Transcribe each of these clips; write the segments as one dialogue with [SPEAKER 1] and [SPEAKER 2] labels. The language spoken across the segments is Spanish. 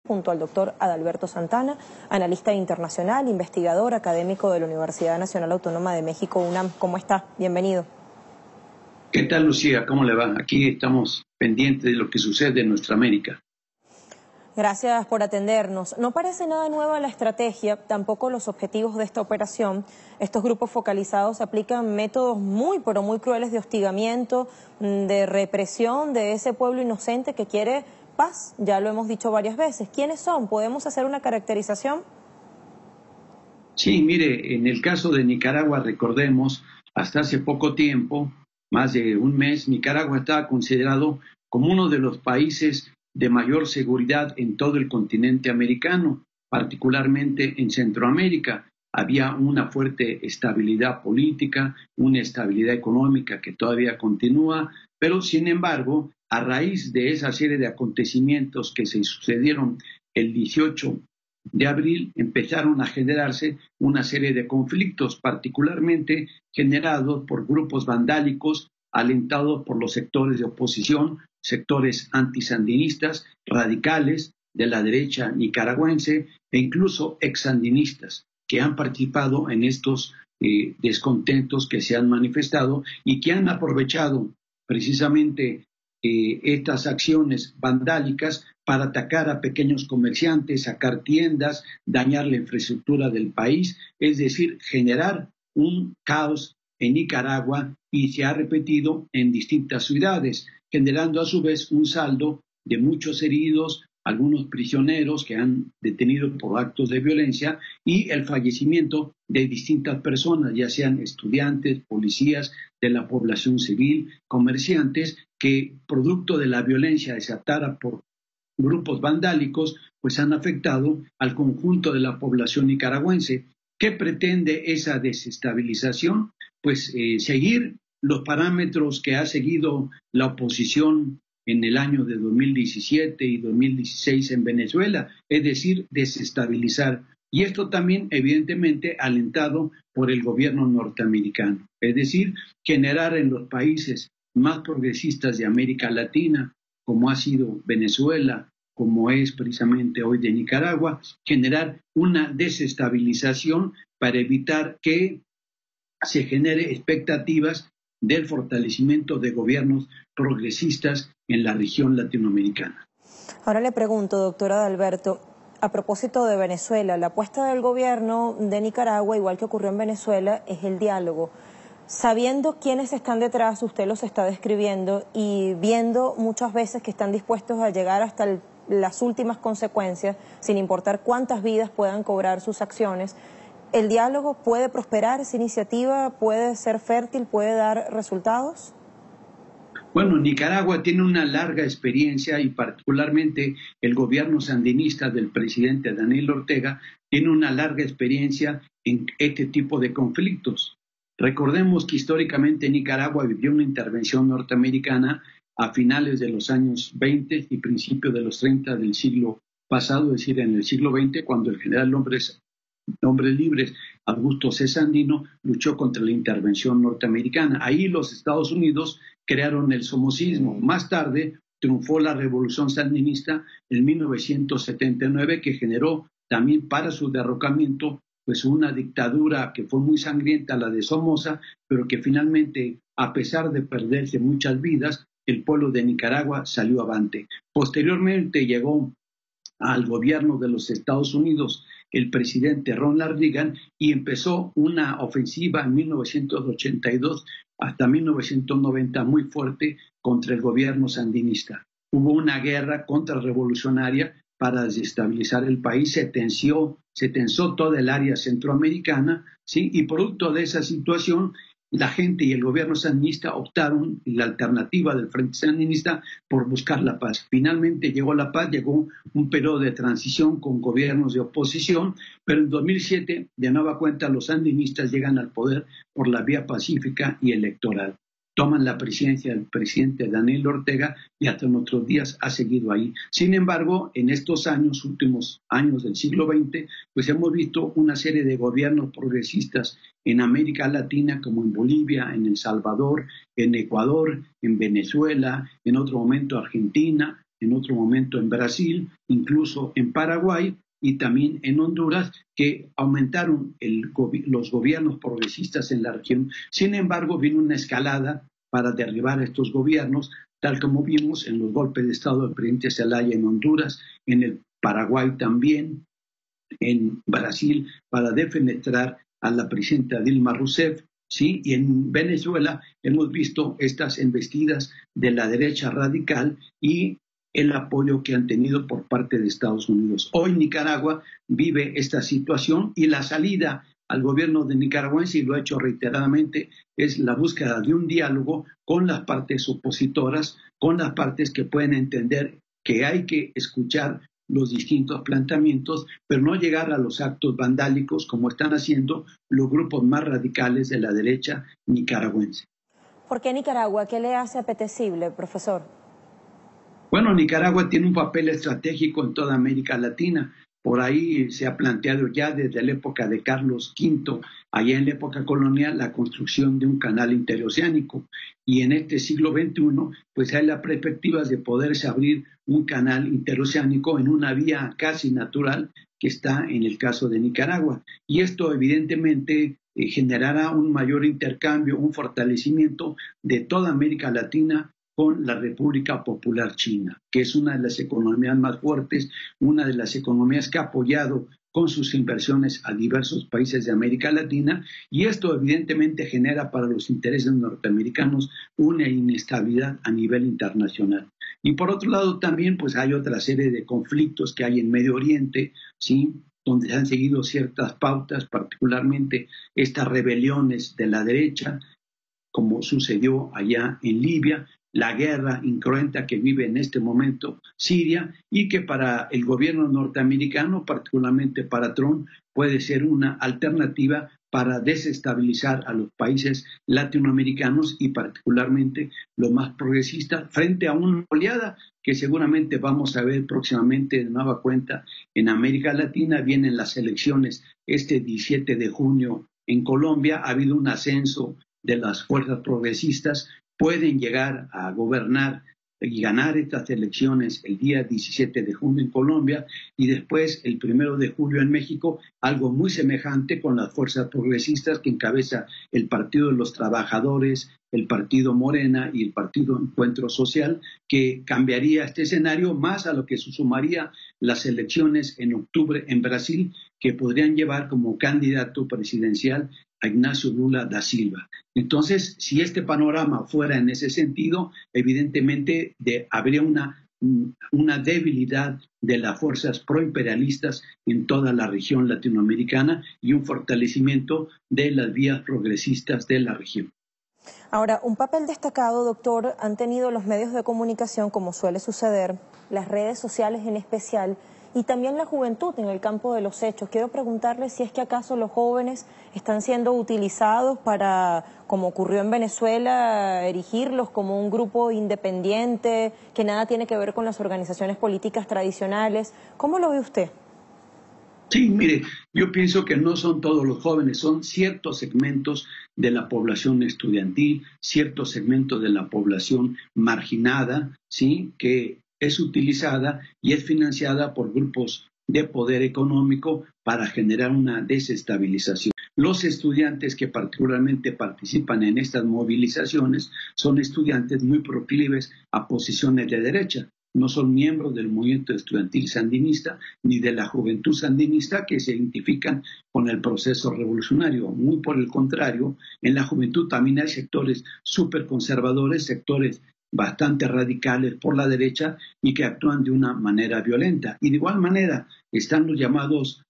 [SPEAKER 1] Junto al doctor Adalberto Santana, analista internacional, investigador, académico de la Universidad Nacional Autónoma de México, UNAM. ¿Cómo está? Bienvenido.
[SPEAKER 2] ¿Qué tal, Lucía? ¿Cómo le va? Aquí estamos pendientes de lo que sucede en nuestra América.
[SPEAKER 1] Gracias por atendernos. No parece nada nueva la estrategia, tampoco los objetivos de esta operación. Estos grupos focalizados aplican métodos muy crueles de hostigamiento, de represión de ese pueblo inocente que quiere paz. Ya lo hemos dicho varias veces. ¿Quiénes son? ¿Podemos hacer una caracterización?
[SPEAKER 2] Sí, mire, en el caso de Nicaragua, recordemos, hasta hace poco tiempo, más de un mes, Nicaragua estaba considerado como uno de los países de mayor seguridad en todo el continente americano, particularmente en Centroamérica. Había una fuerte estabilidad política, una estabilidad económica que todavía continúa, pero sin embargo, a raíz de esa serie de acontecimientos que se sucedieron el 18 de abril, empezaron a generarse una serie de conflictos, particularmente generados por grupos vandálicos, alentados por los sectores de oposición, sectores antisandinistas, radicales de la derecha nicaragüense e incluso exsandinistas que han participado en estos descontentos que se han manifestado y que han aprovechado precisamente estas acciones vandálicas para atacar a pequeños comerciantes, sacar tiendas, dañar la infraestructura del país, es decir, generar un caos en Nicaragua, y se ha repetido en distintas ciudades, generando a su vez un saldo de muchos heridos, algunos prisioneros que han detenido por actos de violencia y el fallecimiento de distintas personas, ya sean estudiantes, policías de la población civil, comerciantes, que producto de la violencia desatada por grupos vandálicos, pues han afectado al conjunto de la población nicaragüense. ¿Qué pretende esa desestabilización? Pues seguir los parámetros que ha seguido la oposición en el año de 2017 y 2016 en Venezuela, es decir, desestabilizar. Y esto también, evidentemente, alentado por el gobierno norteamericano, es decir, generar en los países más progresistas de América Latina, como ha sido Venezuela, como es precisamente hoy de Nicaragua, generar una desestabilización para evitar que se genere expectativas del fortalecimiento de gobiernos progresistas en la región latinoamericana.
[SPEAKER 1] Ahora le pregunto, doctora Adalberto, a propósito de Venezuela, la apuesta del gobierno de Nicaragua, igual que ocurrió en Venezuela, es el diálogo. Sabiendo quiénes están detrás, usted los está describiendo, y viendo muchas veces que están dispuestos a llegar hasta las últimas consecuencias, sin importar cuántas vidas puedan cobrar sus acciones, ¿el diálogo puede prosperar? ¿Esa iniciativa puede ser fértil, puede dar resultados?
[SPEAKER 2] Bueno, Nicaragua tiene una larga experiencia y particularmente el gobierno sandinista del presidente Daniel Ortega tiene una larga experiencia en este tipo de conflictos. Recordemos que históricamente Nicaragua vivió una intervención norteamericana a finales de los años 20 y principios de los 30 del siglo pasado, es decir, en el siglo XX, cuando el general Hombres Libres, Augusto C. Sandino, luchó contra la intervención norteamericana. Ahí los Estados Unidos crearon el somocismo. Más tarde triunfó la revolución sandinista en 1979, que generó también para su derrocamiento pues una dictadura que fue muy sangrienta, la de Somoza, pero que finalmente, a pesar de perderse muchas vidas, el pueblo de Nicaragua salió avante. Posteriormente llegó al gobierno de los Estados Unidos el presidente Ronald Reagan y empezó una ofensiva en 1982 hasta 1990 muy fuerte contra el gobierno sandinista. Hubo una guerra contrarrevolucionaria para desestabilizar el país, se tensó toda el área centroamericana, ¿sí? Y producto de esa situación, la gente y el gobierno sandinista optaron, la alternativa del Frente Sandinista, por buscar la paz. Finalmente llegó la paz, llegó un periodo de transición con gobiernos de oposición, pero en 2007, de nueva cuenta, los sandinistas llegan al poder por la vía pacífica y electoral. Toman la presidencia del presidente Daniel Ortega y hasta nuestros días ha seguido ahí. Sin embargo, en estos años, últimos años del siglo XX, pues hemos visto una serie de gobiernos progresistas en América Latina, como en Bolivia, en El Salvador, en Ecuador, en Venezuela, en otro momento Argentina, en otro momento en Brasil, incluso en Paraguay y también en Honduras, que aumentaron los gobiernos progresistas en la región. Sin embargo, vino una escalada para derribar a estos gobiernos, tal como vimos en los golpes de Estado del presidente Zelaya en Honduras, en el Paraguay también, en Brasil, para defenestrar a la presidenta Dilma Rousseff, ¿sí? Y en Venezuela hemos visto estas embestidas de la derecha radical y el apoyo que han tenido por parte de Estados Unidos. Hoy Nicaragua vive esta situación y la salida al gobierno de nicaragüense, y lo ha hecho reiteradamente, es la búsqueda de un diálogo con las partes opositoras, con las partes que pueden entender que hay que escuchar los distintos planteamientos, pero no llegar a los actos vandálicos como están haciendo los grupos más radicales de la derecha nicaragüense.
[SPEAKER 1] ¿Por qué Nicaragua? ¿Qué le hace apetecible, profesor?
[SPEAKER 2] Bueno, Nicaragua tiene un papel estratégico en toda América Latina. Por ahí se ha planteado ya desde la época de Carlos V, allá en la época colonial, la construcción de un canal interoceánico. Y en este siglo XXI, pues hay las perspectivas de poderse abrir un canal interoceánico en una vía casi natural que está en el caso de Nicaragua. Y esto evidentemente generará un mayor intercambio, un fortalecimiento de toda América Latina con la República Popular China, que es una de las economías más fuertes, una de las economías que ha apoyado con sus inversiones a diversos países de América Latina, y esto evidentemente genera para los intereses norteamericanos una inestabilidad a nivel internacional. Y por otro lado también pues hay otra serie de conflictos que hay en Medio Oriente, ¿sí?, donde se han seguido ciertas pautas, particularmente estas rebeliones de la derecha, como sucedió allá en Libia, la guerra incruenta que vive en este momento Siria, y que para el gobierno norteamericano, particularmente para Trump, puede ser una alternativa para desestabilizar a los países latinoamericanos y particularmente los más progresistas frente a una oleada que seguramente vamos a ver próximamente de nueva cuenta en América Latina. Vienen las elecciones este 17 de junio en Colombia, ha habido un ascenso de las fuerzas progresistas, pueden llegar a gobernar y ganar estas elecciones el día 17 de junio en Colombia y después el 1 de julio en México, algo muy semejante con las fuerzas progresistas que encabeza el Partido de los Trabajadores, el Partido Morena y el Partido Encuentro Social, que cambiaría este escenario, más a lo que se sumaría las elecciones en octubre en Brasil, que podrían llevar como candidato presidencial a Ignacio Lula da Silva. Entonces, si este panorama fuera en ese sentido, evidentemente habría una debilidad de las fuerzas proimperialistas en toda la región latinoamericana y un fortalecimiento de las vías progresistas de la región.
[SPEAKER 1] Ahora, un papel destacado, doctor, han tenido los medios de comunicación, como suele suceder, las redes sociales en especial, y también la juventud en el campo de los hechos. Quiero preguntarle si es que acaso los jóvenes están siendo utilizados para, como ocurrió en Venezuela, erigirlos como un grupo independiente, que nada tiene que ver con las organizaciones políticas tradicionales. ¿Cómo lo ve usted?
[SPEAKER 2] Sí, mire, yo pienso que no son todos los jóvenes, son ciertos segmentos de la población estudiantil, ciertos segmentos de la población marginada, ¿sí?, que es utilizada y es financiada por grupos de poder económico para generar una desestabilización. Los estudiantes que particularmente participan en estas movilizaciones son estudiantes muy proclives a posiciones de derecha. No son miembros del movimiento estudiantil sandinista ni de la juventud sandinista que se identifican con el proceso revolucionario. Muy por el contrario, en la juventud también hay sectores súper conservadores, sectores bastante radicales por la derecha y que actúan de una manera violenta. Y de igual manera están los llamados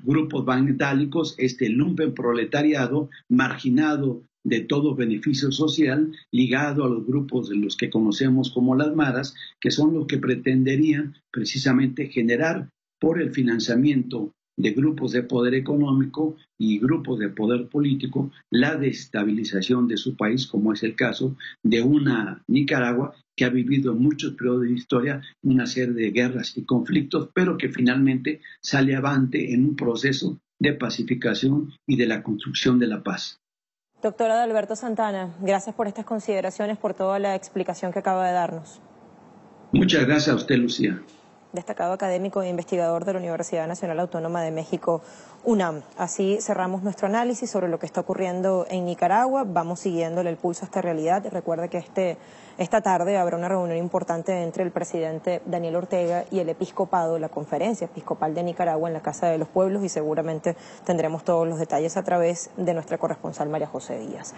[SPEAKER 2] grupos vandálicos, este lumpenproletariado marginado de todo beneficio social, ligado a los grupos de los que conocemos como las maras, que son los que pretenderían precisamente generar por el financiamiento de grupos de poder económico y grupos de poder político la desestabilización de su país, como es el caso de una Nicaragua que ha vivido en muchos periodos de historia una serie de guerras y conflictos, pero que finalmente sale avante en un proceso de pacificación y de la construcción de la paz.
[SPEAKER 1] Doctora Adalberto Santana, gracias por estas consideraciones, por toda la explicación que acaba de darnos.
[SPEAKER 2] Muchas gracias a usted, Lucía.
[SPEAKER 1] Destacado académico e investigador de la Universidad Nacional Autónoma de México, UNAM. Así cerramos nuestro análisis sobre lo que está ocurriendo en Nicaragua. Vamos siguiéndole el pulso a esta realidad. Recuerda que esta tarde habrá una reunión importante entre el presidente Daniel Ortega y el episcopado, la Conferencia Episcopal de Nicaragua en la Casa de los Pueblos, y seguramente tendremos todos los detalles a través de nuestra corresponsal María José Díaz.